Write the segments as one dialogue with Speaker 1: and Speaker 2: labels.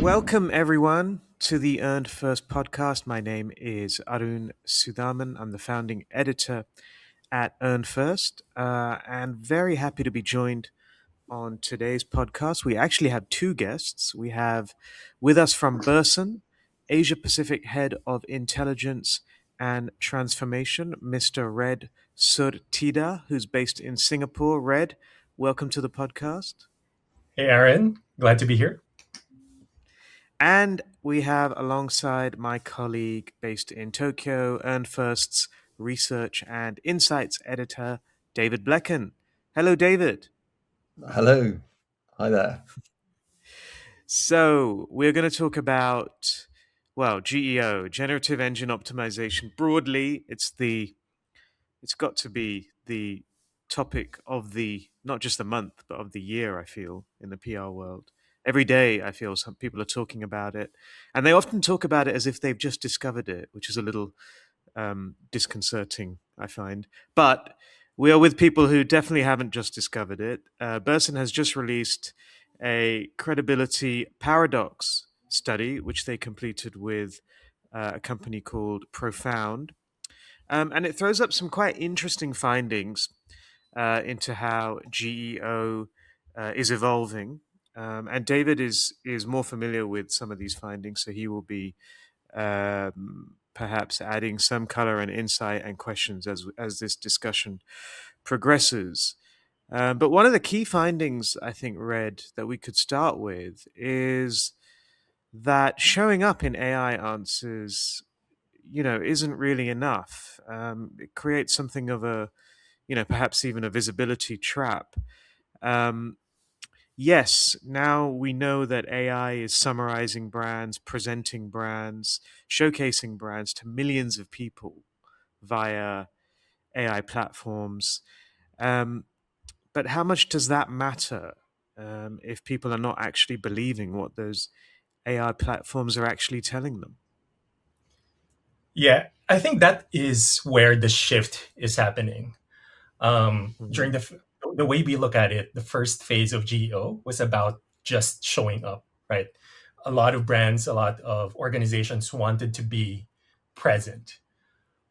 Speaker 1: Welcome, everyone, to the Earned First podcast. My name is Arun Sudhaman. I'm the founding editor at Earned First, and very happy to be joined on today's podcast. We actually have two guests. We have with us from Burson, Asia Pacific Head of Intelligence and Transformation, Mr. Red Surtida, who's based in Singapore. Red, welcome to the podcast.
Speaker 2: Hey, Aaron. Glad to be here.
Speaker 1: And we have alongside my colleague based in Tokyo, Earned First's research and insights editor, David Blecken. Hello, David.
Speaker 3: Hello. Hi there.
Speaker 1: So we're going to talk about, GEO, generative engine optimization. Broadly, it's got to be the topic of the, not just the month, but of the year, I feel, in the PR world. Every day, I feel some people are talking about it. And they often talk about it as if they've just discovered it, which is a little disconcerting, I find. But we are with people who definitely haven't just discovered it. Burson has just released a credibility paradox study, which they completed with a company called Profound. And it throws up some quite interesting findings into how GEO is evolving. And David is more familiar with some of these findings, so he will be perhaps adding some color and insight and questions as this discussion progresses. But one of the key findings, I think, Red, that we could start with is that showing up in AI answers, isn't really enough. It creates something of a, perhaps even a visibility trap. Um, Yes, now we know that AI is summarizing brands, presenting brands, showcasing brands to millions of people via AI platforms. Um, but how much does that matter if people are not actually believing what those AI platforms are actually telling them?
Speaker 2: Yeah, I think that is where the shift is happening.
Speaker 1: Mhm.
Speaker 2: During the way we look at it, the first phase of GEO was about just showing up, right? A lot of brands, a lot of organizations wanted to be present,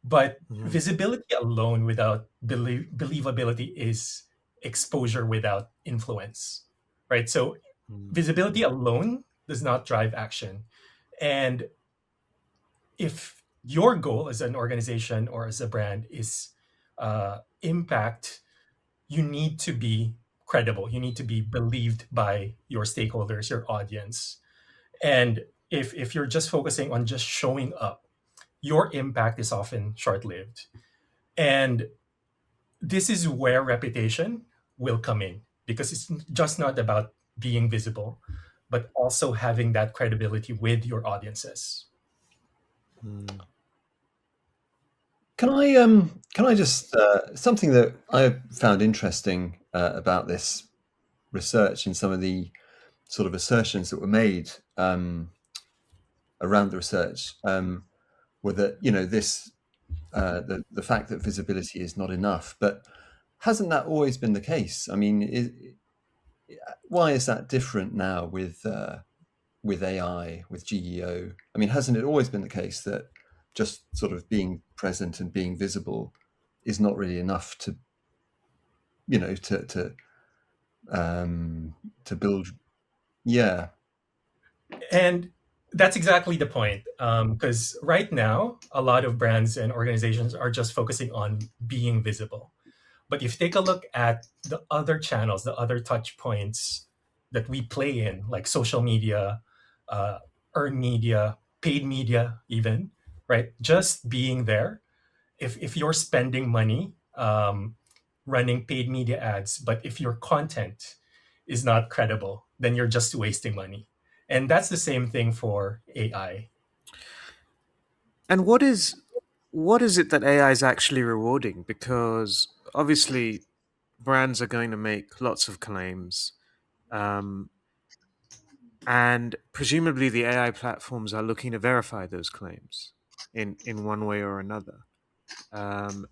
Speaker 2: but
Speaker 1: Mhm.
Speaker 2: visibility alone without believability is exposure without influence, right? So
Speaker 1: Mhm.
Speaker 2: visibility alone does not drive action, and if your goal as an organization or as a brand is impact, you need to be credible. You need to be believed by your stakeholders, your audience. And if you're just focusing on just showing up, your impact is often short lived. And this is where reputation will come in because it's just not about being visible, but also having that credibility with your audiences.
Speaker 1: Mhm.
Speaker 3: Can I just something that I found interesting about this research and some of the sort of assertions that were made around the research were that this the fact that visibility is not enough, but hasn't that always been the case? I mean, why is that different now with AI, with GEO? I mean, hasn't it always been the case that just sort of being present and being visible is not really enough to, you know, to build? Yeah.
Speaker 2: And that's exactly the point. Because right now, a lot of brands and organizations are just focusing on being visible. But if you take a look at the other channels, the other touch points that we play in, like social media, uh, earned media, paid media, even, right? Just being there. If you're spending money running paid media ads, but if your content is not credible, then you're just wasting money. And that's the same thing for AI.
Speaker 1: And what is it that AI is actually rewarding? Because obviously brands are going to make lots of claims, um, and presumably the AI platforms are looking to verify those claims in one way or another. Um,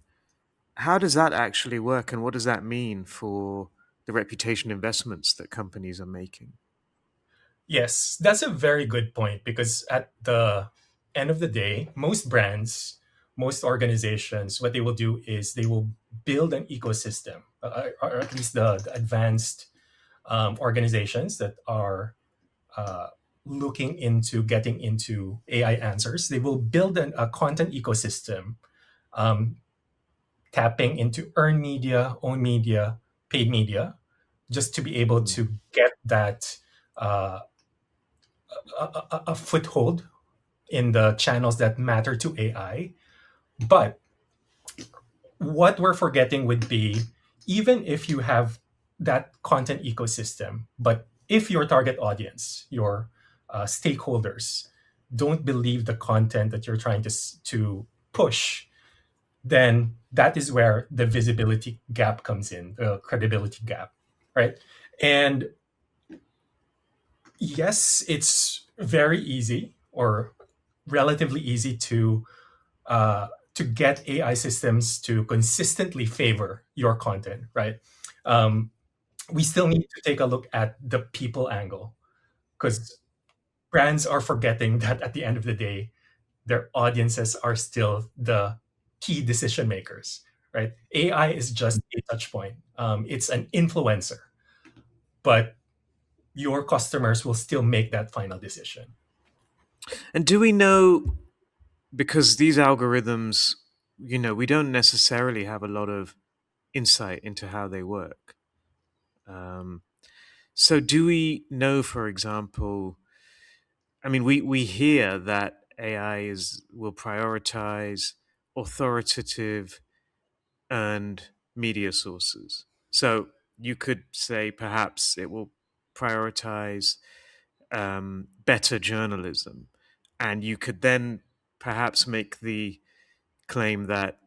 Speaker 1: how does that actually work, and what does that mean for the reputation investments that companies are making?
Speaker 2: Yes, that's a very good point because at the end of the day, most brands, most organizations, what they will do is they will build an ecosystem, or at least the advanced organizations that are uh, looking into getting into AI answers. They will build a content ecosystem, um, tapping into earned media, own media, paid media, just to be able
Speaker 3: Mm.
Speaker 2: to get that uh, a foothold in the channels that matter to AI. But what we're forgetting would be even if you have that content ecosystem, but if your target audience, your stakeholders, don't believe the content that you're trying to push, then that is where the visibility gap comes in, the credibility gap, right? And yes, it's very easy or relatively easy to get AI systems to consistently favor your content, right? Um, we still need to take a look at the people angle because brands are forgetting that at the end of the day, their audiences are still the key decision makers, right? AI is just a touch point. It's an influencer, but your customers will still make that final decision.
Speaker 1: And do we know, because these algorithms, we don't necessarily have a lot of insight into how they work. Um, so do we know, for example, I mean, we hear that AI will prioritize authoritative earned media sources. So you could say perhaps it will prioritize better journalism, and you could then perhaps make the claim that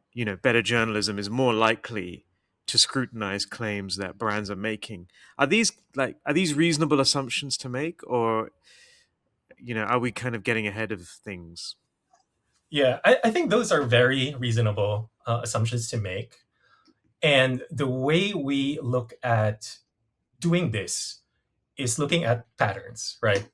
Speaker 1: better journalism is more likely to scrutinize claims that brands are making. Are these reasonable assumptions to make, or are we kind of getting ahead of things?
Speaker 2: Yeah, I think those are very reasonable assumptions to make. And the way we look at doing this is looking at patterns, right?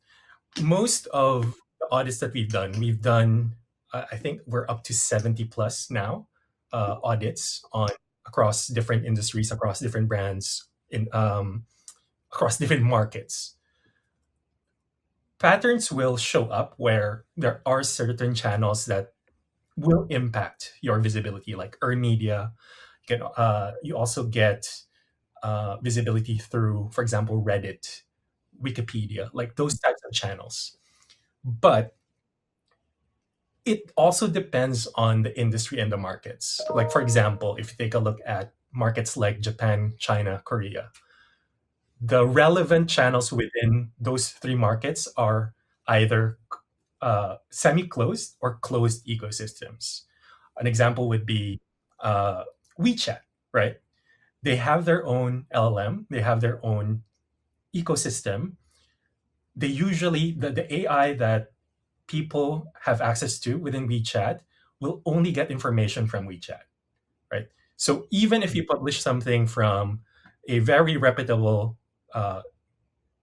Speaker 2: Most of the audits that we've done, I think we're up to 70 plus now audits on across different industries, across different brands, in across different markets. Patterns will show up where there are certain channels that will impact your visibility, like earned media. You also get visibility through, for example, Reddit, Wikipedia, like those types of channels. But it also depends on the industry and the markets. Like, for example, if you take a look at markets like Japan, China, Korea, the relevant channels within those three markets are either semi closed or closed ecosystems. An example would be uh, WeChat, right? They have their own LLM, they have their own ecosystem. They usually, the AI that people have access to within WeChat will only get information from WeChat, right? So even if you publish something from a very reputable uh,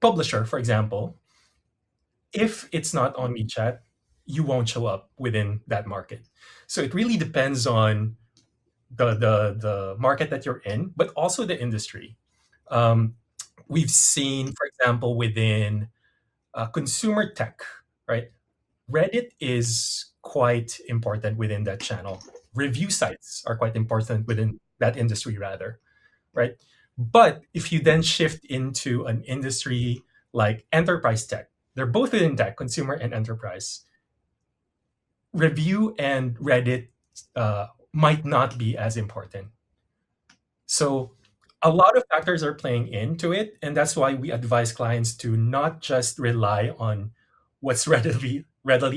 Speaker 2: publisher, for example, if it's not on WeChat, you won't show up within that market. So it really depends on the market that you're in, but also the industry. Um, we've seen, for example, within consumer tech, right? Reddit is quite important within that channel. Review sites are quite important within that industry, rather, right? But if you then shift into an industry like enterprise tech, they're both within tech, consumer and enterprise. Review and Reddit might not be as important. So a lot of factors are playing into it, and that's why we advise clients to not just rely on what's readily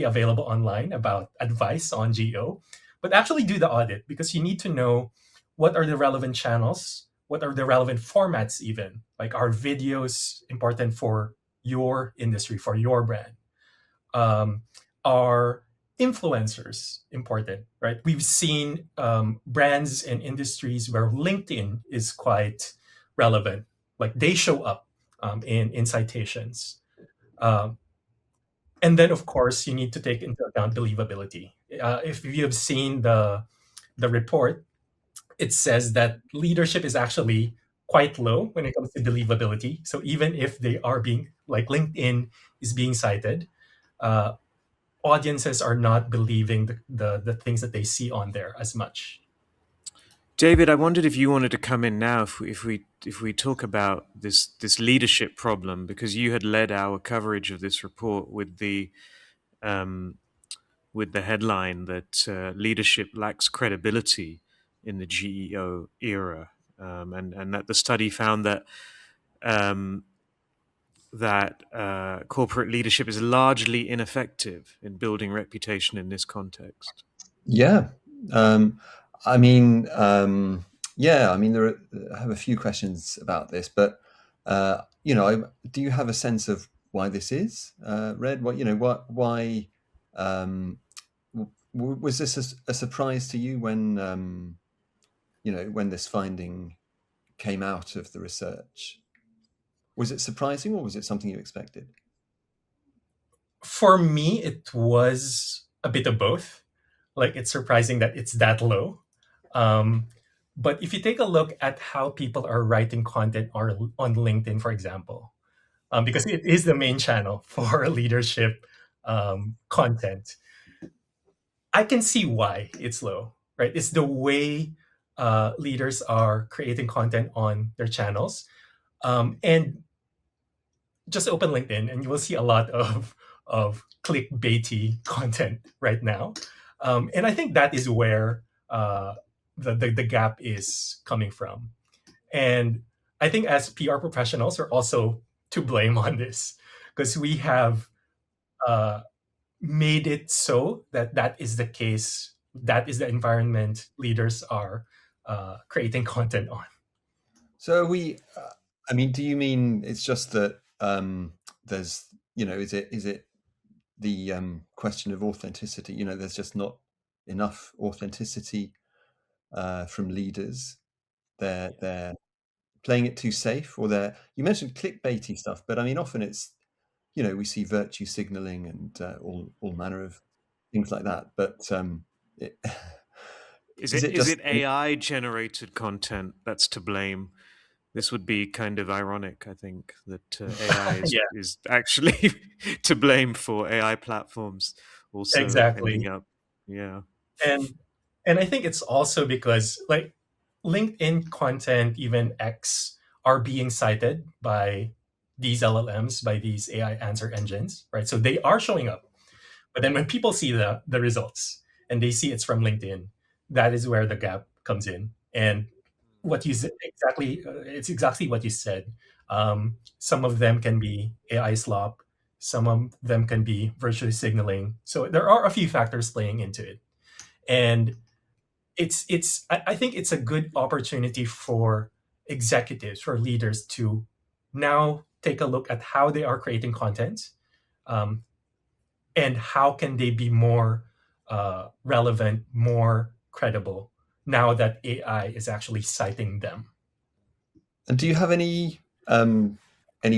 Speaker 2: available online about advice on GEO, but actually do the audit because you need to know what are the relevant channels, what are the relevant formats, even like are videos important for your industry, for your brand, um, are influencers important, right? We've seen brands and industries where LinkedIn is quite relevant, like they show up in citations. Um, and then, of course, you need to take into account believability. If you have seen the report, it says that leadership is actually quite low when it comes to believability. So even if they are being like LinkedIn is being cited, uh, audiences are not believing the things that they see on there as much.
Speaker 1: David, I wondered if you wanted to come in now if we talk about this leadership problem, because you had led our coverage of this report um, with the headline that leadership lacks credibility in the GEO era, and that the study found that um, corporate leadership is largely ineffective in building reputation in this context.
Speaker 3: Yeah. Um, I mean, yeah, I mean, I have a few questions about this, but, do you have a sense of why this is, Red? Why, um, was this a surprise to you when this finding came out of the research? Was it surprising or was it something you expected?
Speaker 2: For me, it was a bit of both. Like it's surprising that it's that low. Um, but if you take a look at how people are writing content on LinkedIn, for example, because it is the main channel for leadership content, I can see why it's low, right? It's the way leaders are creating content on their channels. And just open LinkedIn and you will see a lot of clickbaity content right now. And I think that is where the gap is coming from. And I think as PR professionals, we're also to blame on this because we have uh, made it so that that is the case. That is the environment leaders are creating content on.
Speaker 3: So I mean, do you mean it's just that there's, is it the question of authenticity? There's just not enough authenticity from leaders. They're playing it too safe, or you mentioned clickbaity stuff, but I mean, often it's, we see virtue signaling and all manner of things like that. But it, is it
Speaker 1: Is
Speaker 3: just
Speaker 1: it AI generated content that's to blame? This would be kind of ironic, I think, that AI
Speaker 2: Yeah,
Speaker 1: is actually to blame for AI platforms also ending
Speaker 2: exactly.
Speaker 1: up, yeah.
Speaker 2: and and I think it's also because like LinkedIn content, even X, are being cited by these LLMs, by these AI answer engines, right? So they are showing up. But then when people see the results and they see it's from LinkedIn, that is where the gap comes in. And what you said exactly, it's exactly what you said. Some of them can be AI slop, some of them can be virtually signaling. So there are a few factors playing into it, and I think it's a good opportunity for executives, for leaders to now take a look at how they are creating content, um, and how can they be more relevant, more credible now that AI is actually citing them.
Speaker 3: And do you have any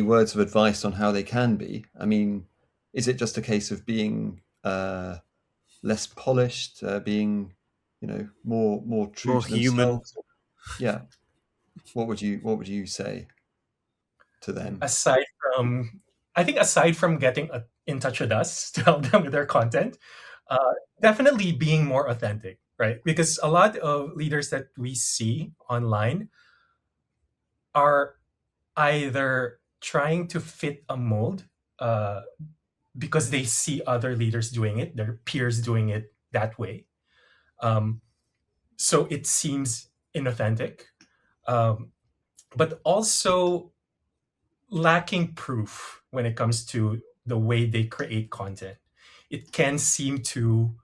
Speaker 3: words of advice on how they can be? I mean, is it just a case of being less polished, being, more true
Speaker 1: More
Speaker 3: to
Speaker 1: human.
Speaker 3: themselves? Yeah. What would you say to them?
Speaker 2: Aside from, I think aside from getting in touch with us to help them with their content, definitely being more authentic, right? Because a lot of leaders that we see online are either trying to fit a mold uh, because they see other leaders doing it, their peers doing it that way. Um, so it seems inauthentic, um, but also lacking proof when it comes to the way they create content. It can seem too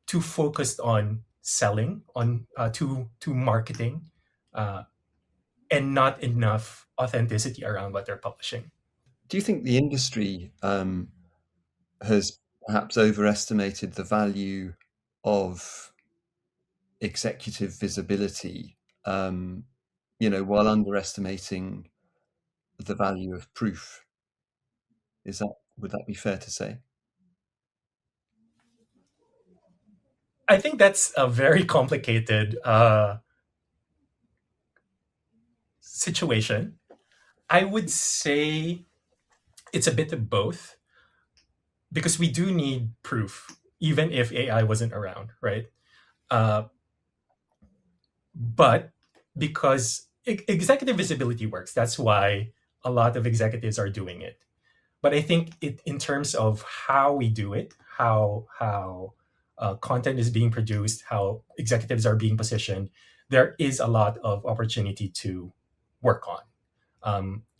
Speaker 2: focused on selling, on to marketing, uh, and not enough authenticity around what they're publishing.
Speaker 3: Do you think the industry has perhaps overestimated the value of executive visibility, while underestimating the value of proof? Is that Would that be fair to say?
Speaker 2: I think that's a very complicated situation. I would say it's a bit of both because we do need proof, even if AI wasn't around, right? Uh, but because executive visibility works, that's why a lot of executives are doing it. But I think in terms of how we do it, how content is being produced, how executives are being positioned, there is a lot of opportunity to work on.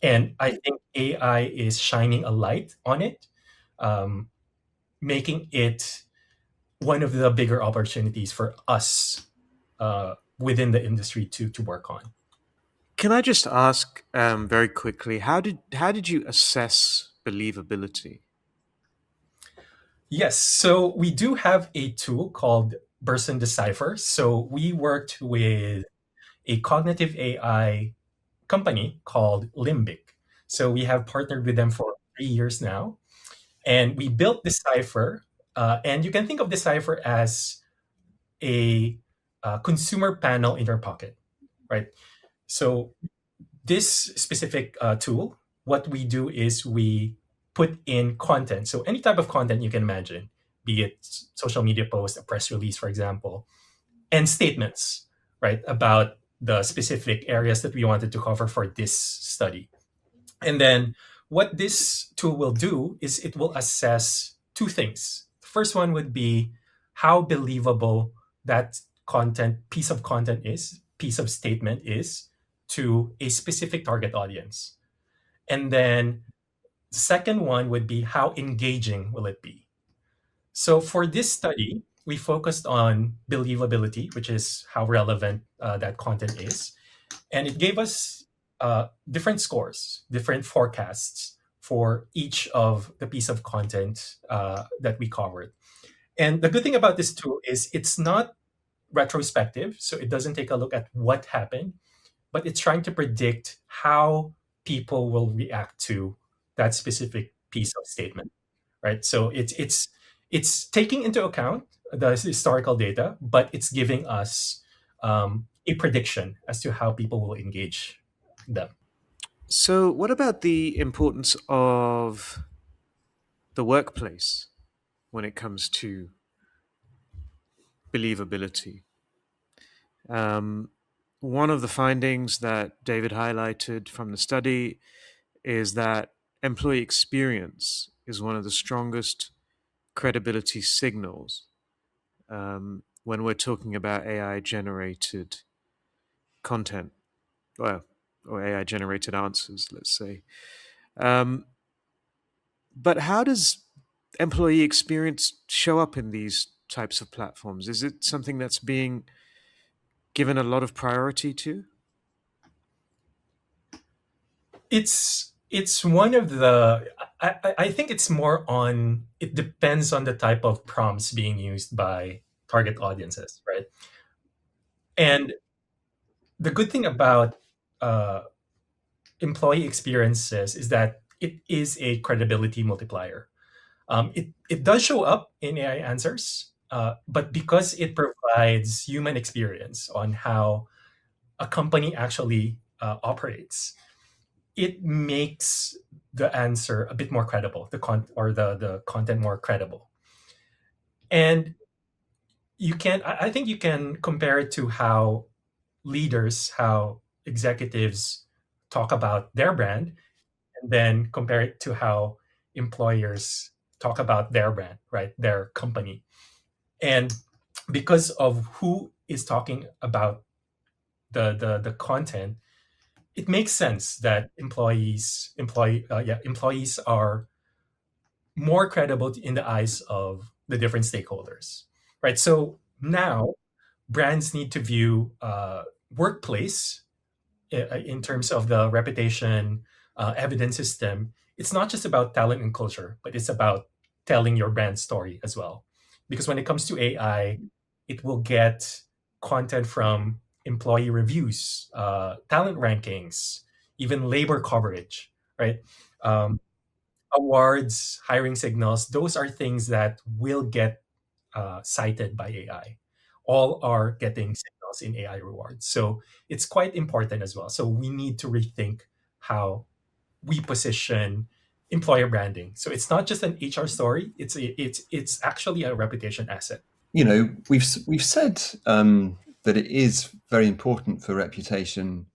Speaker 2: And I think AI is shining a light on it, um, making it one of the bigger opportunities for us within the industry to work on.
Speaker 1: Can I just ask very quickly, how did you assess believability?
Speaker 2: Yes, so we do have a tool called Burson Decipher. So we worked with a cognitive AI company called Limbic. So we have partnered with them for 3 years now, and we built Decipher. And you can think of Decipher as a consumer panel in your pocket, right? So this specific tool, what we do is we put in content. So any type of content you can imagine, be it social media post, a press release, for example, and statements, right, about the specific areas that we wanted to cover for this study. And then what this tool will do is it will assess two things. The first one would be how believable that piece of content is, piece of statement is to a specific target audience. And then the second one would be how engaging will it be? So for this study, we focused on believability, which is how relevant that content is. And it gave us different scores, different forecasts for each of the piece of content that we covered. And the good thing about this tool is it's not retrospective, so it doesn't take a look at what happened, but it's trying to predict how people will react to that specific piece of statement, right? So it's taking into account the historical data, but it's giving us a prediction as to how people will engage them.
Speaker 1: So, what about the importance of the workplace when it comes to believability? Um, One of the findings that David highlighted from the study is that employee experience is one of the strongest credibility signals when we're talking about AI generated content, well, or AI generated answers, let's say. Um, but how does employee experience show up in these types of platforms? Is it something that's being given a lot of priority to?
Speaker 2: It's one of the I think it's more on it depends on the type of prompts being used by target audiences, right? And the good thing about uh, employee experiences is that it is a credibility multiplier. It does show up in AI answers, but because it provides human experience on how a company actually operates, it makes the answer a bit more credible, the content more credible. And I think you can compare it to how leaders, how executives talk about their brand, and then compare it to how employers talk about their brand, right? Their company. And because of who is talking about the content, it makes sense that employees are more credible in the eyes of the different stakeholders, right? So now brands need to view workplace in terms of the reputation evidence system. It's not just about talent and culture, but it's about telling your brand story as well. Because when it comes to AI, it will get content from employee reviews, talent rankings, even labor coverage, right? Um, awards, hiring signals, those are things that will get cited by AI. All are getting signals in AI rewards. So it's quite important as well. So we need to rethink how we position employer branding. So it's not just an HR story. It's actually a reputation asset.
Speaker 3: We've said that it is very important for reputation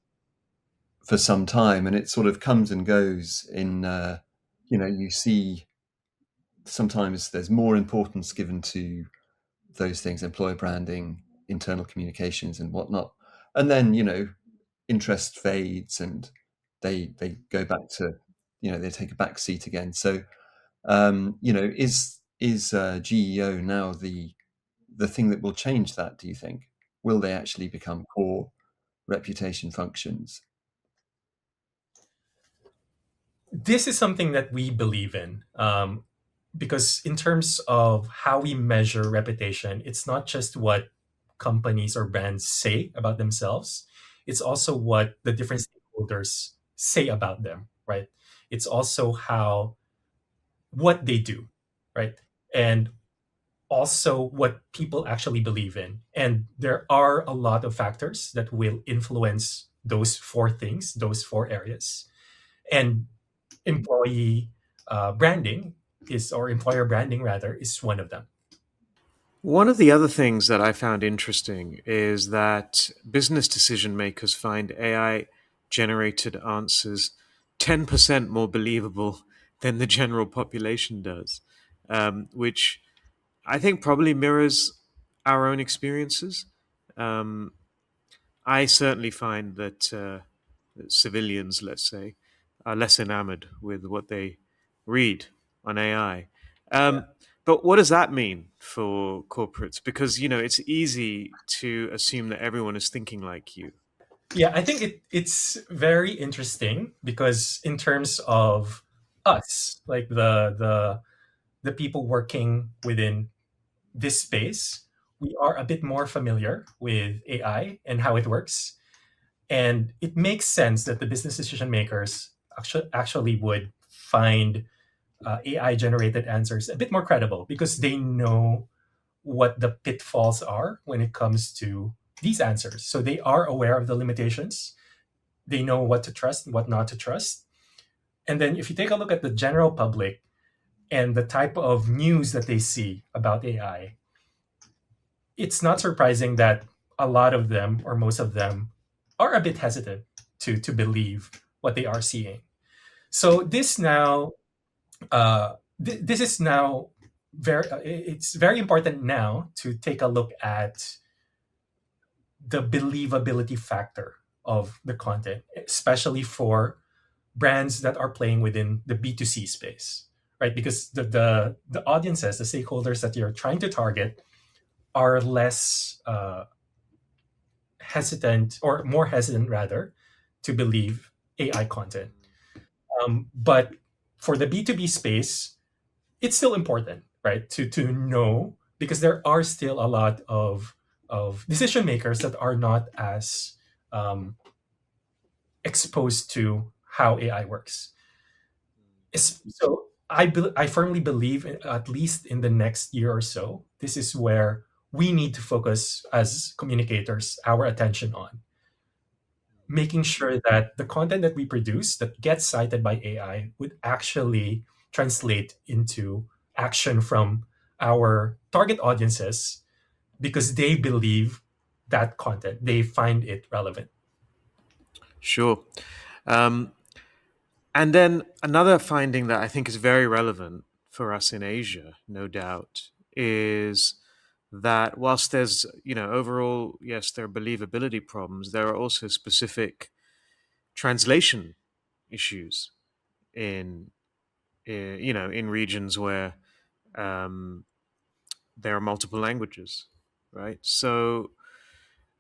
Speaker 3: for some time, and it sort of comes and goes. You see sometimes there's more importance given to those things, employer branding, internal communications, and whatnot, and then interest fades, and they go back to they take a back seat again. So is GEO now the thing that will change that? Do you think? Will they actually become core reputation functions?
Speaker 2: This is something that we believe in, because in terms of how we measure reputation, it's not just what companies or brands say about themselves, it's also what the different stakeholders say about them, right? It's also how what they do, right? And also what people actually believe in. And there are a lot of factors that will influence those four things, those four areas. And employee branding or employer branding rather, is one of them.
Speaker 1: One of the other things that I found interesting is that business decision makers find AI generated answers 10% more believable than the general population does, which I think probably mirrors our own experiences. Um, I certainly find that civilians, let's say, are less enamored with what they read on AI.
Speaker 2: Yeah.
Speaker 1: But what does that mean for corporates? Because it's easy to assume that everyone is thinking like you.
Speaker 2: Yeah, I think it's very interesting because in terms of us, like the people working within this space, we are a bit more familiar with AI and how it works. And it makes sense that the business decision makers actually would find AI generated answers a bit more credible because they know what the pitfalls are when it comes to these answers. So they are aware of the limitations. They know what to trust and what not to trust. And then if you take a look at the general public and the type of news that they see about AI, it's not surprising that a lot of them or most of them are a bit hesitant to believe what they are seeing. So this is now it's very important now to take a look at the believability factor of the content, especially for brands that are playing within the B2C space, right? Because the audiences, the stakeholders that you're trying to target are less hesitant or more hesitant rather to believe AI content. But for the B2B space, it's still important, right? To know because there are still a lot of decision makers that are not as um, exposed to how AI works. So I firmly believe, at least in the next year or so, this is where we need to focus as communicators our attention on making sure that the content that we produce that gets cited by AI would actually translate into action from our target audiences because they believe that content, they find it relevant.
Speaker 1: Sure. Um, and then another finding that I think is very relevant for us in Asia, no doubt, is that whilst there's, overall, yes, there are believability problems, there are also specific translation issues in, in regions where um, there are multiple languages, right? So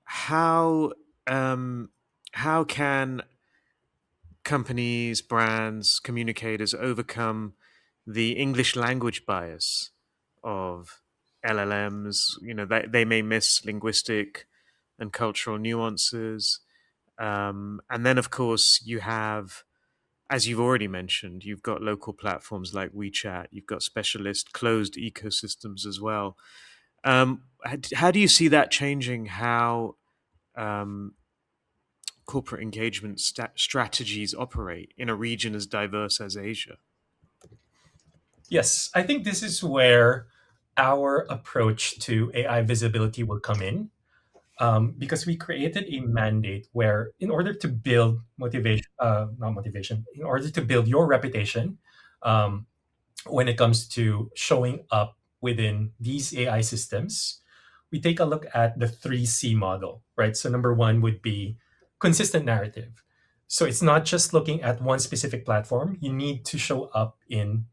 Speaker 1: how um, how can companies, brands, communicators overcome the English language bias of LLMs? They may miss linguistic and cultural nuances. And then, of course, you have as you've already mentioned, you've got local platforms like WeChat, you've got specialist closed ecosystems as well. How do you see that changing how um, corporate engagement strategies operate in a region as diverse as Asia?
Speaker 2: Yes, I think this is where our approach to AI visibility will come in, because we created a mandate where, in order to build motivation, not motivation, in order to build your reputation, um, when it comes to showing up within these AI systems, we take a look at the 3C model, right? So, number one would be consistent narrative. So, it's not just looking at one specific platform, you need to show up in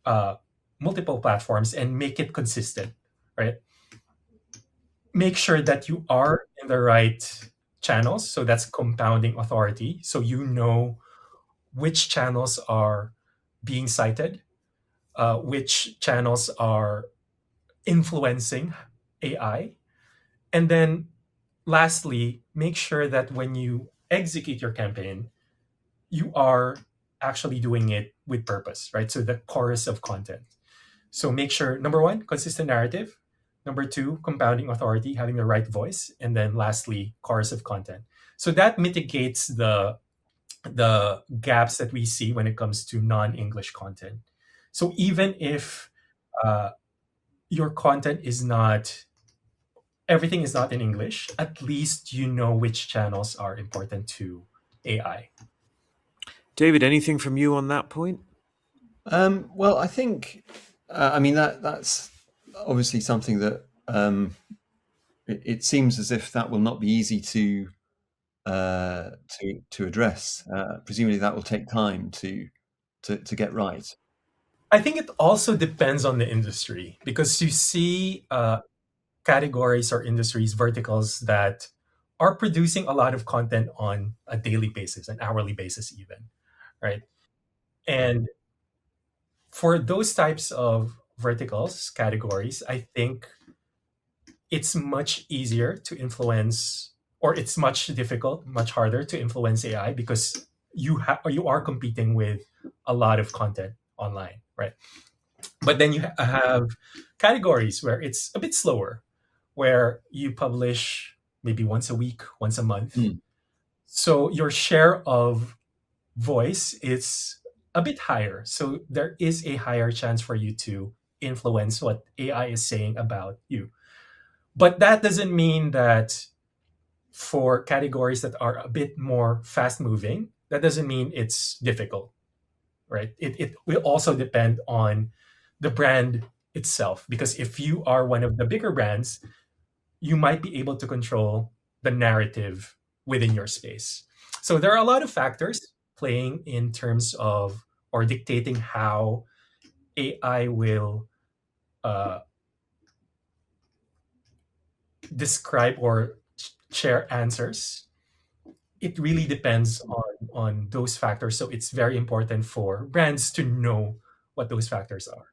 Speaker 2: uh, multiple platforms and make it consistent, right? Make sure that you are in the right channels. So, that's compounding authority. So, you know which channels are being cited, which channels are influencing AI. And then lastly, make sure that when you execute your campaign, you are actually doing it with purpose, right? So the chorus of content. So make sure, number one, consistent narrative. Number two, compounding authority, having the right voice. And then lastly, chorus of content. So that mitigates the gaps that we see when it comes to non-English content. So even if uh, your content is not everything is not in English, at least you know which channels are important to AI.
Speaker 1: David, anything from you on that point?
Speaker 3: Well, I think, I mean that's obviously something that it seems as if that will not be easy to address. Presumably, that will take time to get right.
Speaker 2: I think it also depends on the industry, because you see categories or industries, verticals that are producing a lot of content on a daily basis, an hourly basis, even, right? And for those types of verticals, categories, I think it's much easier to influence, or it's much difficult, much harder to influence AI, because you are competing with a lot of content online, right? But then you have categories where it's a bit slower, where you publish maybe once a week, once a month.
Speaker 3: Mm.
Speaker 2: So your share of voice is a bit higher. So there is a higher chance for you to influence what AI is saying about you. But that doesn't mean that for categories that are a bit more fast moving, that doesn't mean it's difficult, right? It will also depend on the brand itself. Because if you are one of the bigger brands, you might be able to control the narrative within your space. So there are a lot of factors playing in terms of, or dictating how AI will uh, describe or share answers. It really depends on those factors. So it's very important for brands to know what those factors are.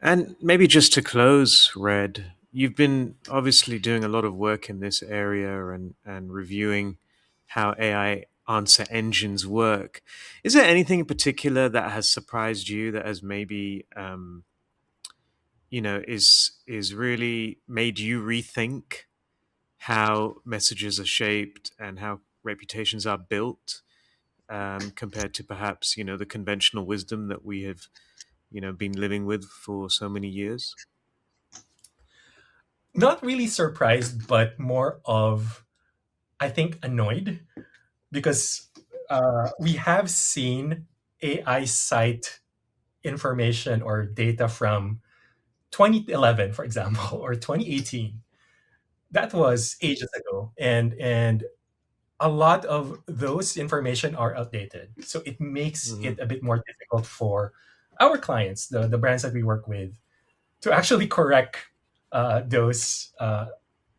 Speaker 1: And maybe just to close, Red, you've been obviously doing a lot of work in this area and reviewing how AI answer engines work. Is there anything in particular that has surprised you that has maybe is really made you rethink how messages are shaped and how reputations are built, compared to perhaps the conventional wisdom that we have been living with for so many years?
Speaker 2: Not really surprised, but more of, I think, annoyed, because we have seen AI cite information or data from 2011, for example, or 2018. That was ages ago, and a lot of those information are outdated. So it makes
Speaker 1: Hmm.
Speaker 2: it a bit more difficult for our clients, the brands that we work with, to actually correct those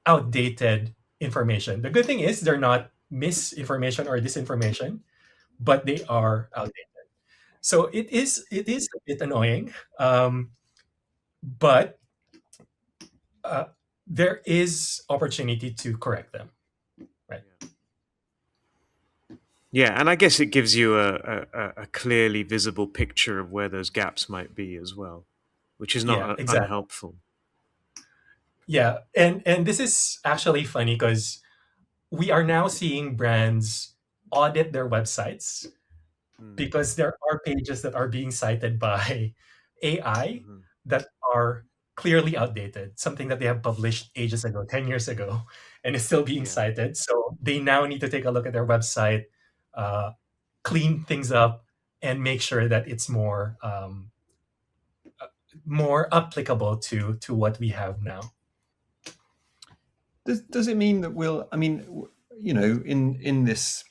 Speaker 2: outdated information. The good thing is they're not misinformation or disinformation, but they are outdated. So it is a bit annoying, but uh, there is opportunity to correct them. Right.
Speaker 1: Yeah. Yeah, and I guess it gives you a clearly visible picture of where those gaps might be as well, which is not
Speaker 2: Yeah, exactly.
Speaker 1: unhelpful.
Speaker 2: Yeah, and this is actually funny because we are now seeing brands audit their websites
Speaker 1: Mm.
Speaker 2: because there are pages that are being cited by AI
Speaker 1: Hmm.
Speaker 2: that are clearly outdated, something that they have published ages ago, 10 years ago, and is still being
Speaker 1: Yeah.
Speaker 2: cited. So they now need to take a look at their website, uh, clean things up, and make sure that it's more applicable to what we have now.
Speaker 3: Does it mean that we'll? I mean, in this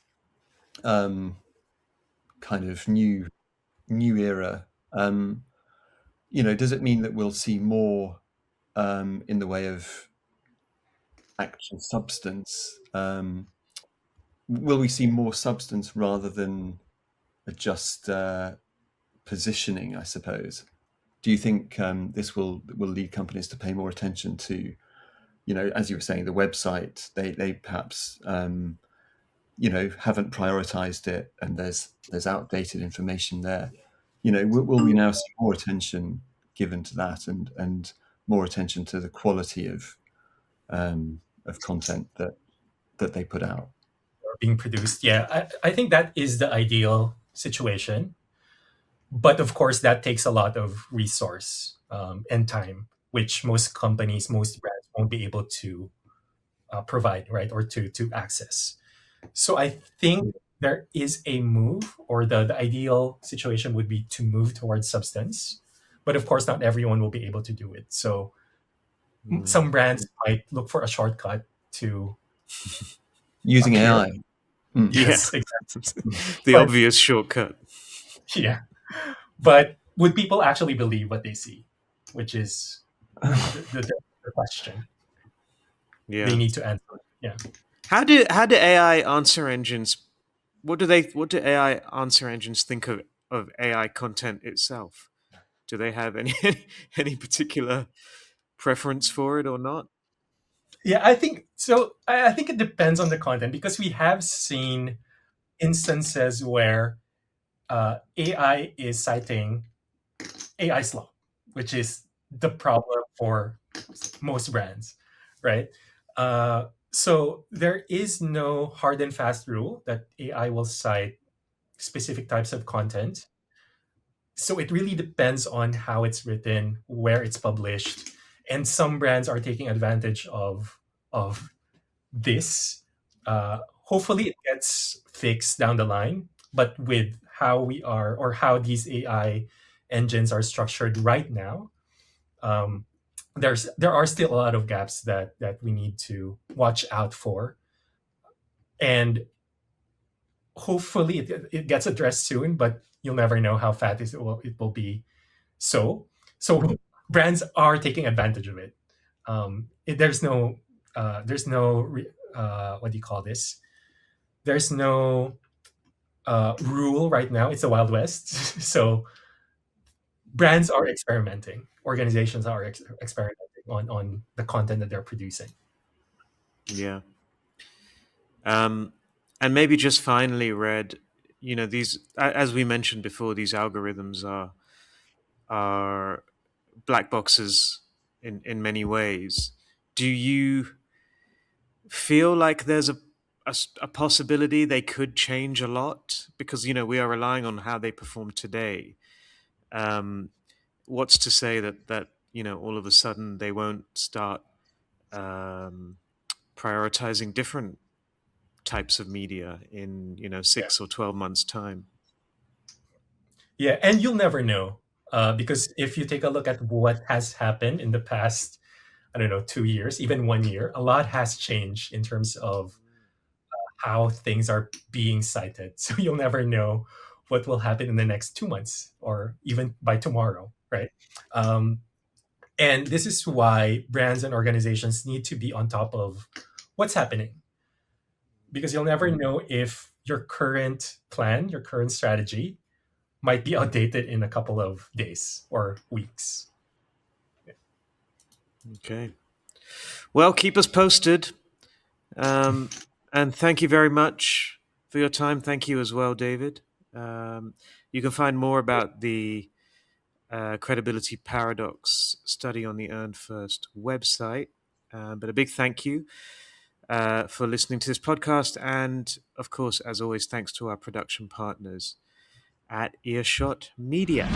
Speaker 3: kind of new era, does it mean that we'll see more in the way of actual substance? Will we see more substance rather than just positioning? I suppose. Do you think this will lead companies to pay more attention to, as you were saying, the website? They perhaps haven't prioritized it, and there's outdated information there. Will we now see more attention given to that, and more attention to the quality of content that they put out?
Speaker 2: Or being produced. Yeah, I think that is the ideal situation. But of course, that takes a lot of resource and time, which most companies, most brands won't be able to provide, right, or to access. So I think there is a move, or the ideal situation would be to move towards substance. But of course, not everyone will be able to do it. So
Speaker 1: Mm.
Speaker 2: some brands might look for a shortcut to
Speaker 3: Using
Speaker 2: appear.
Speaker 3: AI. Mm.
Speaker 1: Yeah,
Speaker 2: Yes, exactly.
Speaker 1: the
Speaker 2: But
Speaker 1: obvious shortcut.
Speaker 2: yeah, but would people actually believe what they see? Which is the question they
Speaker 1: Yeah.
Speaker 2: need to answer. Yeah.
Speaker 1: How do AI answer engines? What do AI answer engines think of AI content itself? Do they have any any particular preference for it or not?
Speaker 2: Yeah, I think so. I think it depends on the content because we have seen instances where AI is citing AI slop, which is the problem for most brands, right? So there is no hard and fast rule that AI will cite specific types of content. So it really depends on how it's written, where it's published, and some brands are taking advantage of this. Hopefully, it gets fixed down the line. But with how we are, or how these AI engines are structured right now, um, there are still a lot of gaps that we need to watch out for, and hopefully it gets addressed soon. But you'll never know how fast it will be. So brands are taking advantage of it. There's no what do you call this? There's no rule right now. It's the Wild West. So brands are experimenting. Organizations are experimenting on the content that they're producing.
Speaker 1: Yeah. Um, and maybe just finally, Red, these, as we mentioned before, these algorithms are black boxes in many ways. Do you feel like there's a possibility they could change a lot? Because we are relying on how they perform today. Um, what's to say that all of a sudden they won't start um, prioritizing different types of media in
Speaker 2: Yeah,
Speaker 1: 6 or 12 months time?
Speaker 2: yeah, and you'll never know because if you take a look at what has happened in the past, I don't know, 2 years, even 1 year, a lot has changed in terms of how things are being cited. So you'll never know what will happen in the next 2 months or even by tomorrow, right? Um, and this is why brands and organizations need to be on top of what's happening because you'll never
Speaker 3: Mm.
Speaker 2: know if your current plan, your current strategy might be outdated in a couple of days or weeks.
Speaker 1: Okay. Well, keep us posted. Um, and thank you very much for your time. Thank you as well, David. You can find more about the credibility paradox study on the Earn First website. But a big thank you for listening to this podcast. And of course, as always, thanks to our production partners at Earshot Media.